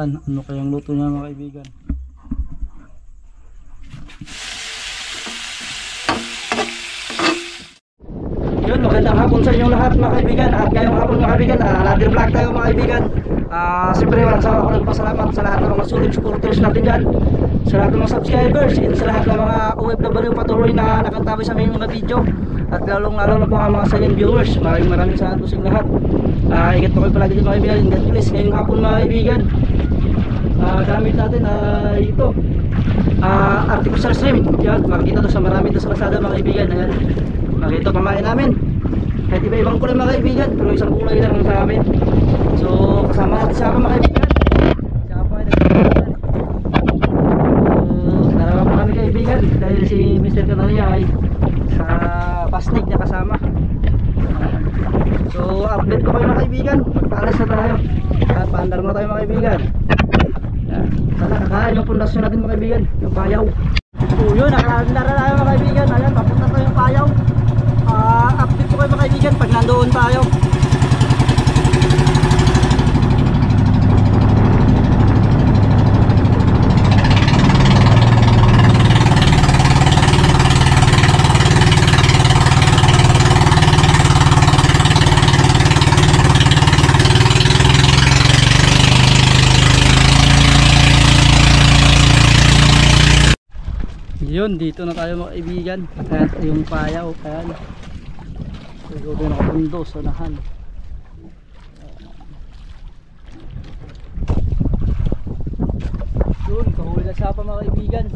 Ayan, ano kayang luto niya mga kaibigan. Yun, magandang hapon sa inyong lahat mga kaibigan. At ngayong hapon mga kaibigan, another vlog tayo mga kaibigan. Siyempre walang sawa ako nagpasalamat sa lahat ng mga solid supporters natin dyan, sa lahat ng mga subscribers, and sa lahat ng mga OFW patuloy na nakantabi sa aming mga video. At lalong lalo na po ang mga silent viewers. Maraming salamat po sa inyong lahat. Ingat po kayo palagi dyan mga kaibigan. God bless. Ngayong hapon mga kaibigan, gamit natin ito, artificial shrimp. Yan, makikita to sa marami to sa Lazada mga kaibigan. Ayan, makikita pamain namin. Kahit iba-ibang kulay mga kaibigan, pero isang kulay lang sa amin. So kasama natin siya mga kaibigan. Siya pa ay nagkakaroon. So dalawa pa kami kaibigan, dahil si Mr. Canaria ay sa pasnig niya kasama. So update ko kayo mga kaibigan. Magpaalas na tayo at paandar na tayo mga kaibigan. Sana kakain yung pundasyon natin mga kaibigan, yung payaw. So yun, nakaandar na tayo mga kaibigan. Ayan, papunta tayo yung payaw. Update ko kayo mga kaibigan pag nandoon tayo. Yun, dito na tayo mga kaibigan. At yung payaw, ayan. So yun, nakapundo sa nahan. Yun, kahuli na siya pa mga kaibigan.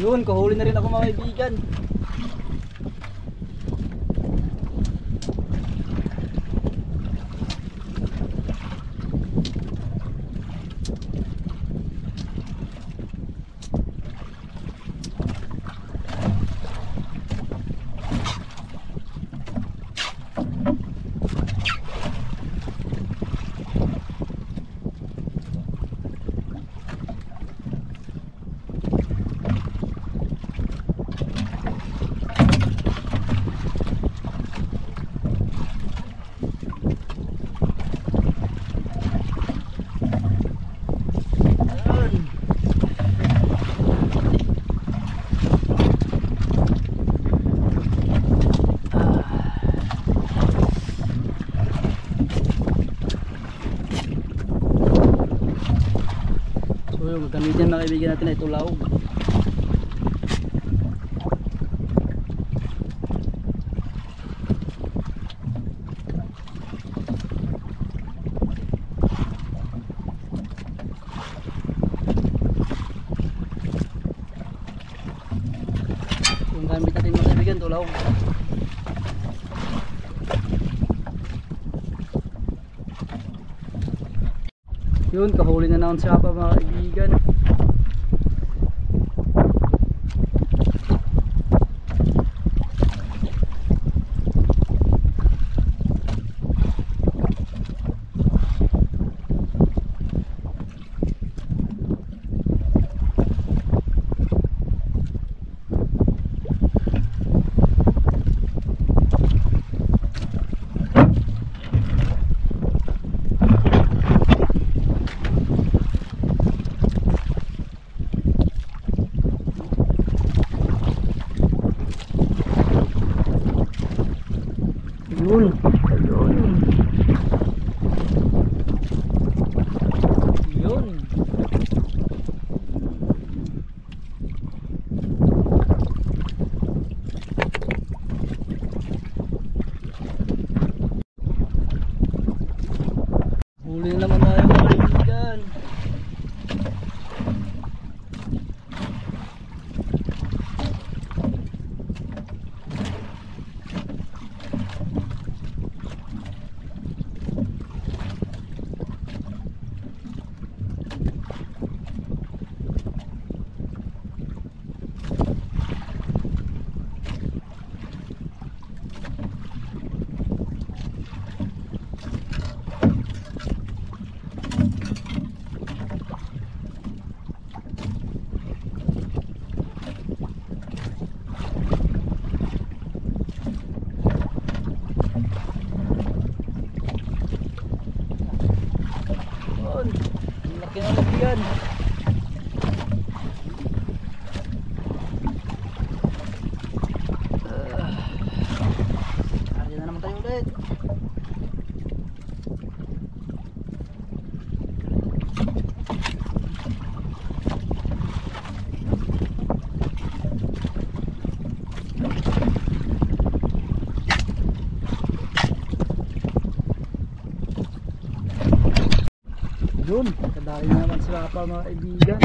Yun, kahuli na rin ako mga kaibigan. Gamitin mga kaibigan natin ay tulaw. Yung gamit natin mga kaibigan, tulaw. Yun, kahuli na naman siya pa mga kaibigan. Laki na laki yan. Arya na naman tayo ulit. Yun, kadali na naman sila pa mga kaibigan.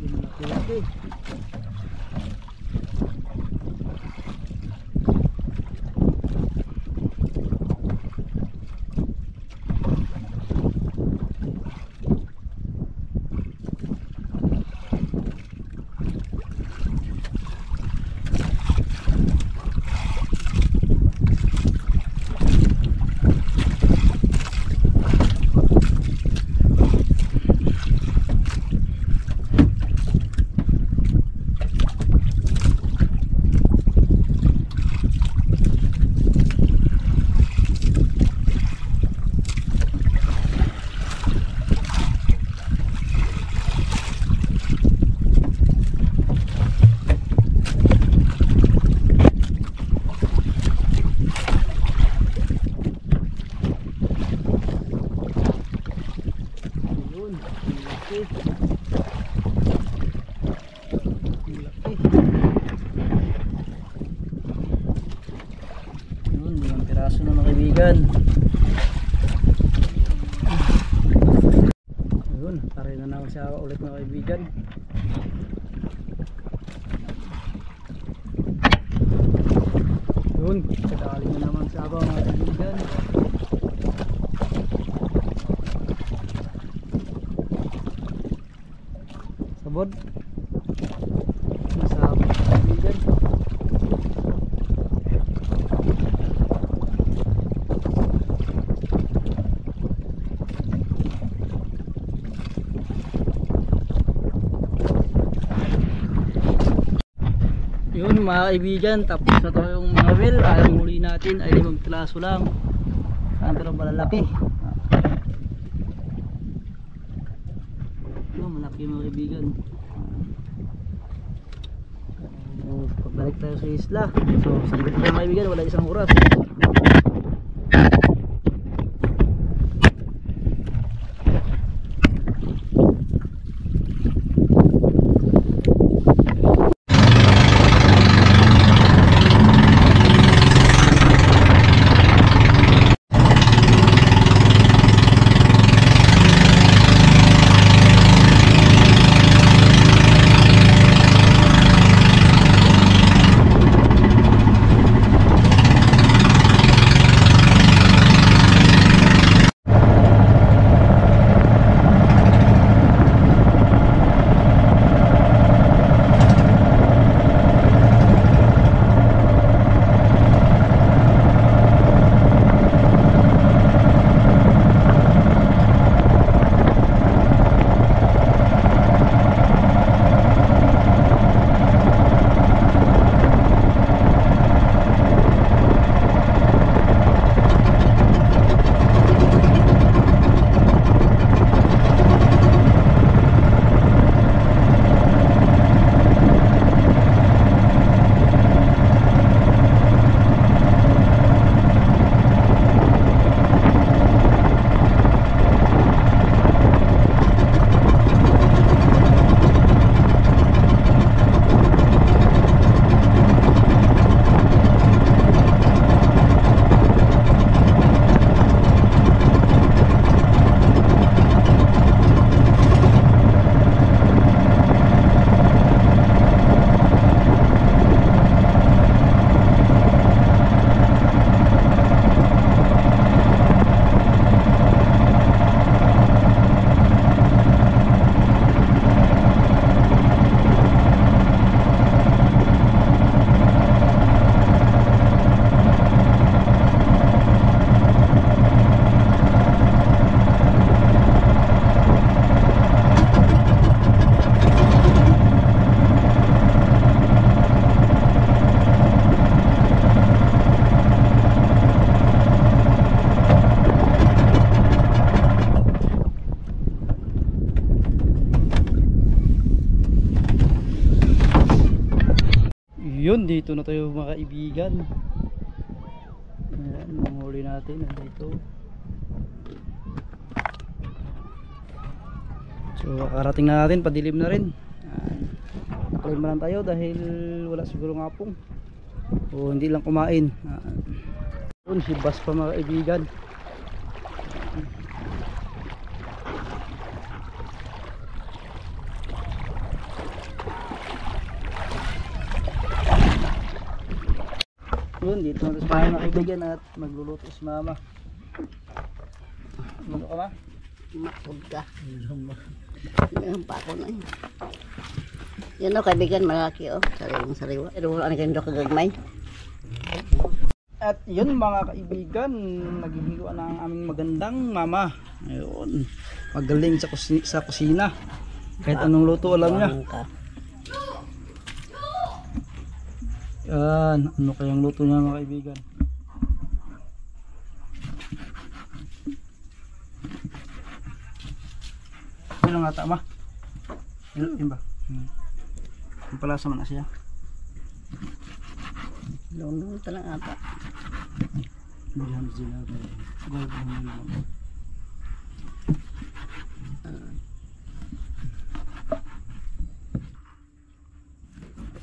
Yun, laki-laki. Yun, 5 piraso na mga kaibigan. Yun, taray na naman siya ulit mga kaibigan. Yun, kadali na naman siya mga kaibigan. Sabod masabot kaibigan. Yun mga kaibigan, tapos na to yung mga well. Ang huli natin ay 5 piraso lang. Pero malalaki. Malaki mga kaibigan. Pagbalik tayo sa isla. So saglit tayo mga kaibigan, wala isang oras. Nandito na tayo mga kaibigan. Ayan, manghuli natin. Nandito. So karating na natin, padilim na rin. Naklaim na lang tayo dahil wala siguro ngapong o hindi lang kumain. Yun, hibas pa mga kaibigan. Yun, dito na tayo mga kaibigan at magluluto si mama. Ano ka ma? Makod ka. Yan pa ako na yun. Yan o kaibigan, malaki o. Sariwang sariwa. Pero wala na kayo kagagmay. At yun mga kaibigan, naghihiwa na ang aming magandang mama. Ayun, magaling sa kusina. Kahit anong luto alam niya. Yan, ano kayang luto niya mga kaibigan? Ano nga tama? Yun ba? Yung palasa man na siya. Lundong talang ata. Bilhan sila.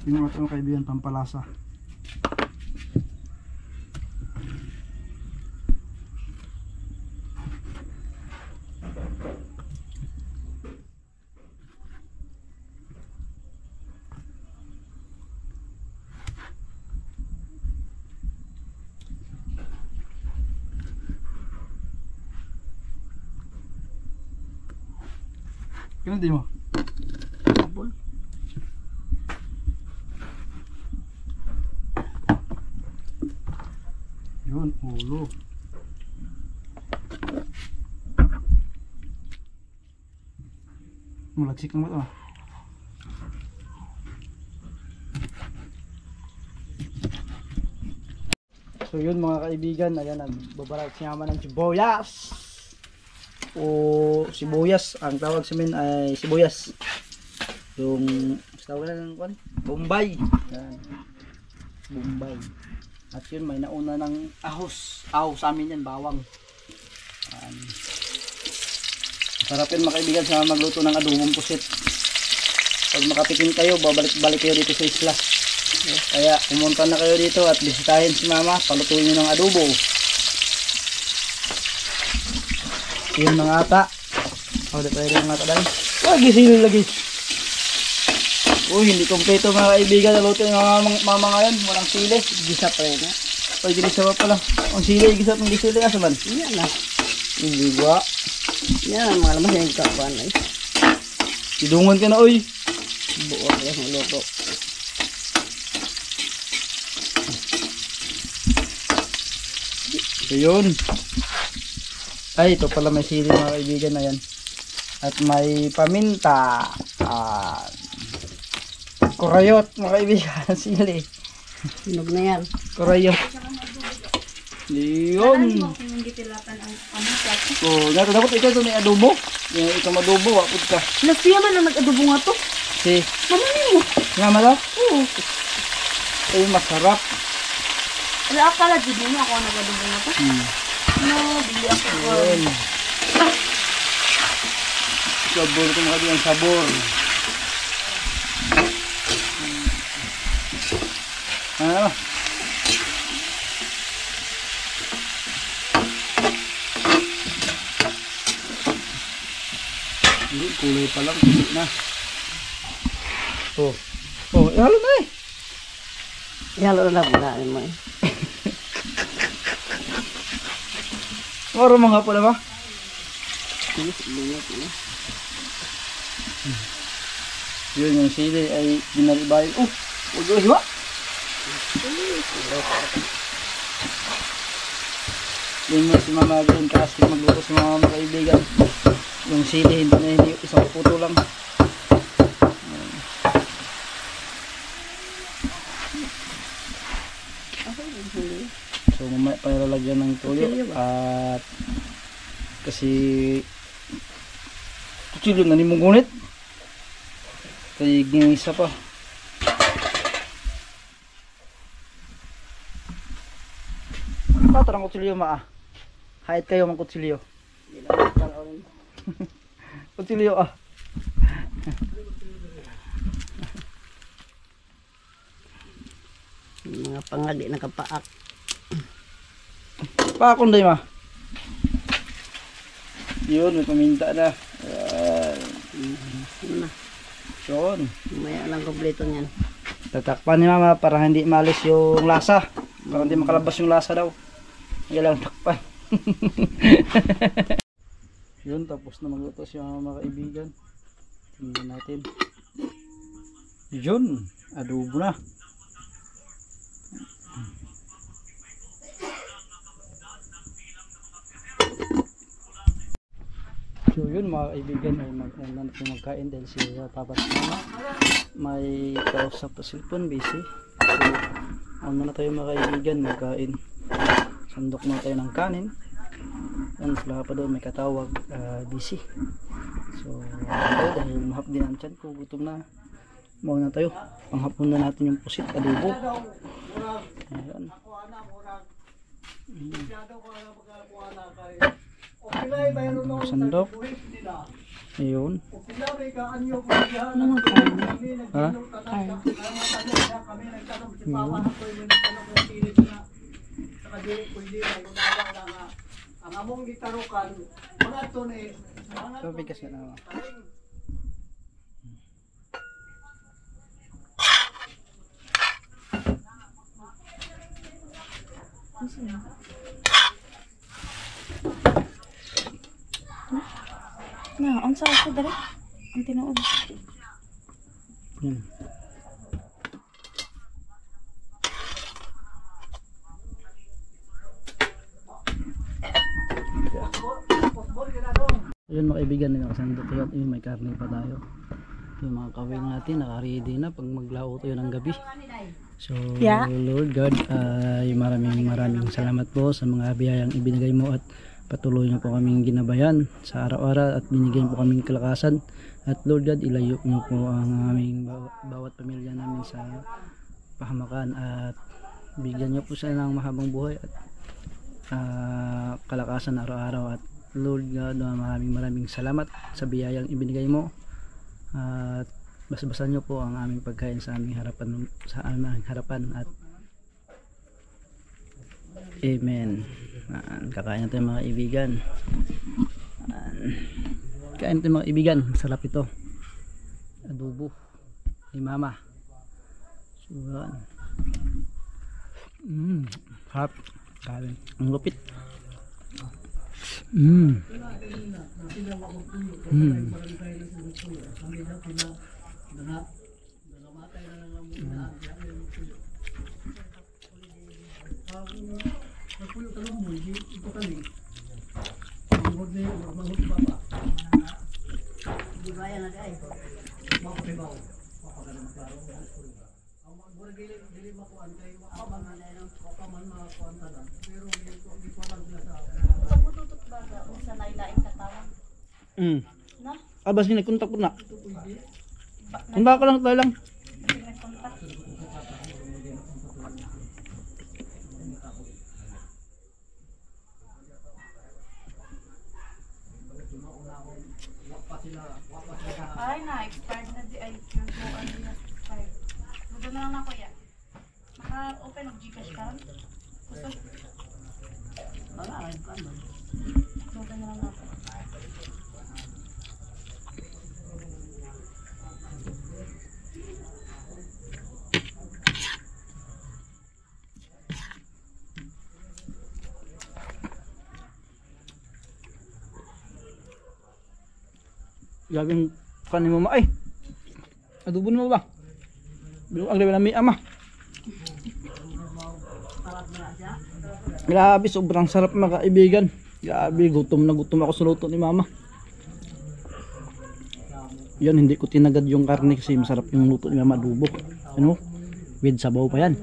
Yung mga itong kaibigan pampalasa. Kailan di mo? Abol. Yun, ulo. Malagsik ng mata. So yun mga kaibigan, ayan, nagbabarat si mama ng sibuyas. O sibuyas, ang tawag sa amin ay sibuyas. Yung tawag na ng Bombay. Ayan. Bombay. At yun, may nauna ng ahos. Ahos sa amin yan, bawang. Sarap yun mga kaibigan sa magluto ng adobong pusit. Pag makatikim kayo, babalik-balik kayo dito sa isla. Kaya pumunta na kayo dito at bisitahin si mama, palutuin nyo ng adobo. Yun mga ata. O, di pwede mga ata dahil. Lagi sili lagi. Uy, hindi kompleto mga kaibigan. Naluto yung mama ngayon. Walang sili. Gisa pa rin ha. Uy, gisa pa pala. Ang sili, gisa pang sili. Asa man? Yan na. Hindi ba? Yan ang mga lamas yung kakuan ay. Sidungan ka na uy. Buo ka yung luto. So yun. Ay, ito pala may sili mga kaibigan na yan. At may paminta. Kurayot mga kaibigan. Sili. Hinog na yan. Kurayot. Yun. Oh, nato dapat ikaw ito may adobo. Yung ikaw adobo, wapod ka. Nasiya man ang nag-adobo nga to. Si. Mamani mo. Nga mala? Oo. Ay, masarap. Wala akala dyan mo ako nag-adobo nga to. No, bili ako. Yun. Sabor ito mga kaibigan, sabor. Ano? Hindi, kulay pa lang, hindi na. Oh, ihalo na eh. Ihalo na lang muna mo eh. Maro mga pala ba? Yun yung sili ay dinalibayin. Oh, huwag yung hiwa. Yun mo si mama doon kasi magluto si mama mga kaibigan. Yung sili hindi isang puto lang. So mamaya pa ilalagyan ng tuyo at kasi kuchilo na ni mong gunit. Kaya isa pa. Bato ng kutsilyo ma ah. Hait kayo mang kutsilyo. Kutsilyo ah. Mga pangadi nakapaak. Pakon day ma. Yun, may paminta na. Ayan. Ano na? Yun. Maya lang kompleto niyan. Tatakpan ni mama para hindi malis yung lasa. Para hindi makalabas yung lasa daw. Yan lang takpan. Yun, tapos na magluto siya mga kaibigan. Tingnan natin. Yun, adobo na. So yun mga kaibigan, ay magkain dahil si Papa at Mama may kausap sa cellphone, busy. So ano na tayo mga kaibigan, magkain. Sandok na tayo ng kanin. Yan, sila pa doon may katawag, busy. So dahil mahap din ang tiyan ko, gutom na. Mauna tayo, panghapon na natin yung pusit, adobo. Ayan. Sandok. Ayun. Ano kain? Ha? Kain. Ang among gitarukan, mga ito ni Ito bigas na naman. Na, ang sa ako dali. Ang tinuod. Yan. Ayun mga kaibigan, nakasandok tayo at yun, may karne pa tayo. Yung mga kawing natin naka-ready na pag maglaho tayo ng gabi. So Yeah. Lord God, ay maraming salamat po sa mga biyayang ibinigay mo at patuloy niyo po kaming ginabayan sa araw-araw at binigyan po kaming kalakasan. At Lord God, ilayo niyo po ang aming bawat pamilya namin sa pahamakan at bigyan niyo po sila ng mahabang buhay at kalakasan araw-araw. At Lord God, maraming salamat sa biyayang ibinigay mo at basbasan niyo po ang aming pagkain sa aming harapan at amen. Kakain natin mga kaibigan. Kain natin mga kaibigan, masarap ito, adobo ni mama. So harap kain, ang lupit. Abas ni nagkontak po na. Hindi ka lang tayo lang. Ay na, expired na di ay yung buwan na expired. Budo na lang ako yan. Naka-open of Gcash ka? Gusto? Wala, ay pa man. Budo na lang ako. Gagawin kanin mo ma ay. Adobo mo ba? Bilo ang level ng ama. Grabe, sobrang sarap mga kaibigan. Grabe, gutom na gutom ako sa luto ni mama. Yan, hindi ko tinagad yung karne kasi masarap yung luto ni mama, adobo. Ano? With sabaw pa yan.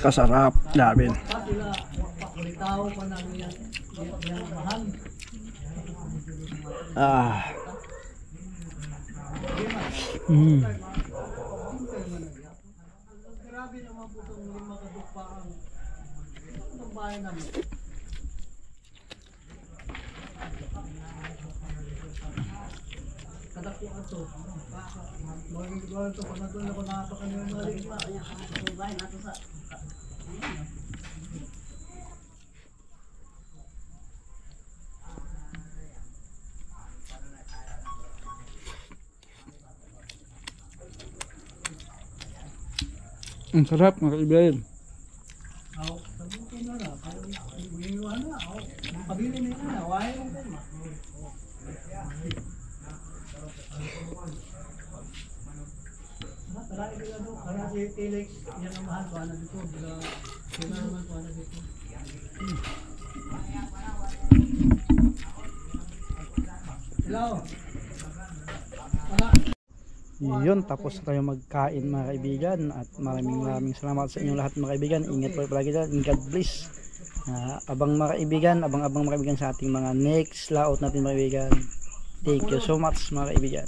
Kasarap, grabe. Grabe naman po itong lima kadukpa ang bahay namin. Kadakpo ka ito. Magiging ito. Kung nandun ako nakapakanya yung mga lima. Ang bahay natin sa... Ang sarap mga kaibigan. Ako, sabi ko na na. Iniwan na. Ako, pabili na yun na. Why yung tema? Talaki ka doon. Kaya si Telex, yan ang mahal ko. Ano dito? Yan ang mahal ko. Ano dito? Hello? Yun, tapos na tayo magkain mga kaibigan at maraming salamat sa inyong lahat mga kaibigan. Ingat po palagi dyan. God bless. Abang mga kaibigan, abang mga kaibigan sa ating mga next layout natin mga kaibigan. Thank you so much mga kaibigan.